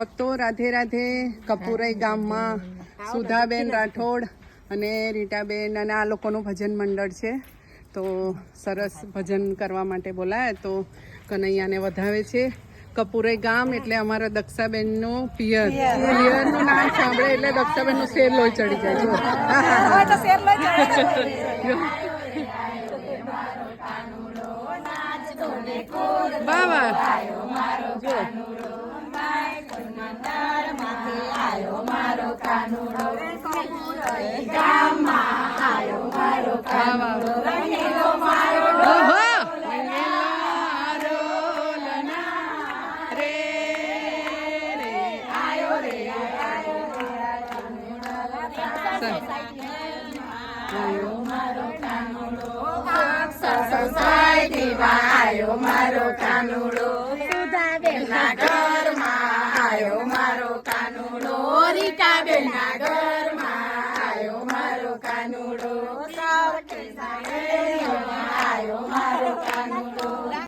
ભક્તો રાધે રાધે. કપુરાઈ ગામમાં સુધાબેન રાઠોડ અને રીટાબેન અને આ લોકોનું ભજન મંડળ છે. તો સરસ ભજન કરવા માટે બોલાયા તો કનૈયાને વધાવે છે. કપુરાઈ ગામ એટલે અમારા દક્ષાબેનનું પિયરનું નામ સાંભળે એટલે દક્ષાબેનનું શેર લોહી ચડી જાય. બાબા જો આયો મારો કાનુડો સુધાબેનના ઘરમાં આયો મારો કાનુડો રીટાબેનના ઘરમાં આયો મારો કાનુડો